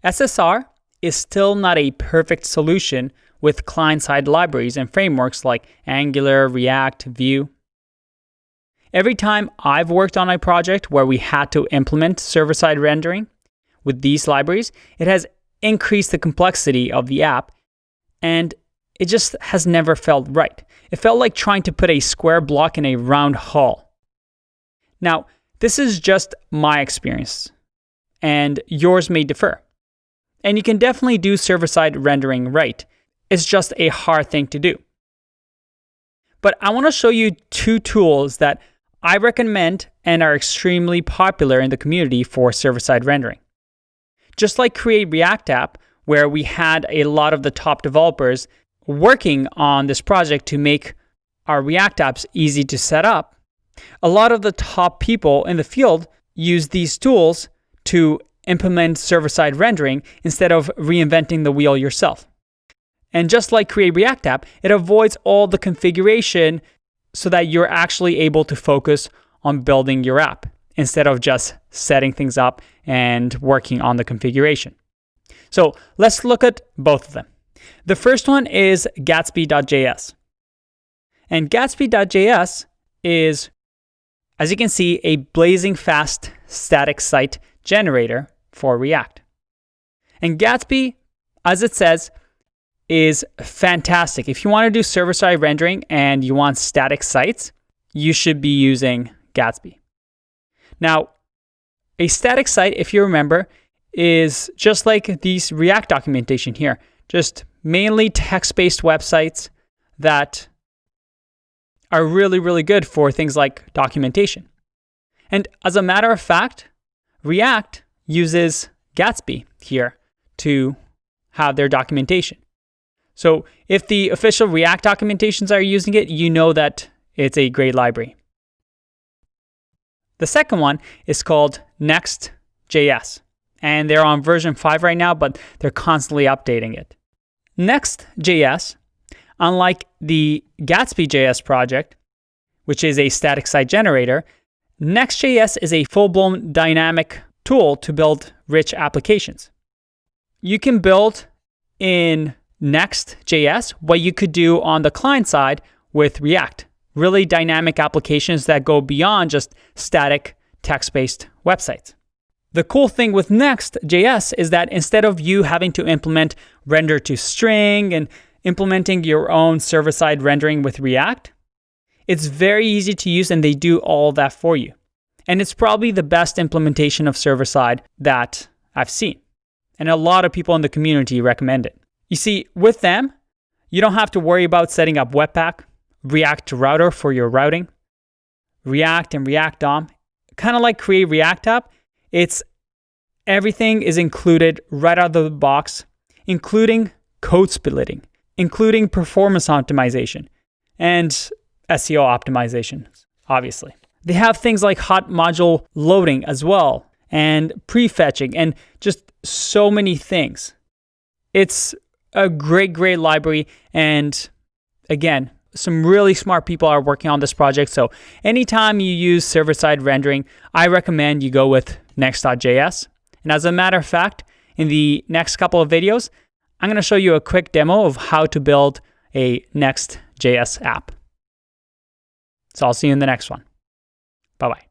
SSR is still not a perfect solution with client-side libraries and frameworks like Angular, React, Vue. Every time I've worked on a project where we had to implement server-side rendering with these libraries, it has increased the complexity of the app, and it just has never felt right. It felt like trying to put a square block in a round hole. Now, this is just my experience, and yours may differ. And you can definitely do server-side rendering right. It's just a hard thing to do. But I want to show you two tools that I recommend and are extremely popular in the community for server-side rendering. Just like Create React App, where we had a lot of the top developers working on this project to make our React apps easy to set up, a lot of the top people in the field use these tools to implement server-side rendering instead of reinventing the wheel yourself. And just like Create React App, it avoids all the configuration so that you're actually able to focus on building your app instead of just setting things up and working on the configuration. So let's look at both of them. The first one is Gatsby.js. And Gatsby.js is, as you can see, a blazing fast static site generator for React. And Gatsby, as it says, is fantastic. If you want to do server-side rendering and you want static sites, you should be using Gatsby. Now, a static site, if you remember, is just like these React documentation here, just mainly text-based websites that are really, really good for things like documentation. And as a matter of fact, React uses Gatsby here to have their documentation. So if the official React documentations are using it, you know that it's a great library. The second one is called Next.js, and they're on version 5 right now, but they're constantly updating it. Next.js, unlike the Gatsby.js project, which is a static site generator, Next.js is a full-blown dynamic tool to build rich applications. You can build in Next.js what you could do on the client side with React. Really dynamic applications that go beyond just static text-based websites. The cool thing with Next.js is that instead of you having to implement render to string and implementing your own server-side rendering with React, it's very easy to use and they do all that for you. And it's probably the best implementation of server-side that I've seen. And a lot of people in the community recommend it. You see, with them, you don't have to worry about setting up Webpack, React Router for your routing, React and React DOM. Kind of like Create React App, everything is included right out of the box, including code splitting, including performance optimization, and SEO optimization, obviously. They have things like hot module loading as well, and prefetching, and just so many things. It's a great, great library, and again, some really smart people are working on this project. So anytime you use server-side rendering, I recommend you go with Next.js. And as a matter of fact, in the next couple of videos, I'm going to show you a quick demo of how to build a Next.js app. So I'll see you in the next one. Bye-bye.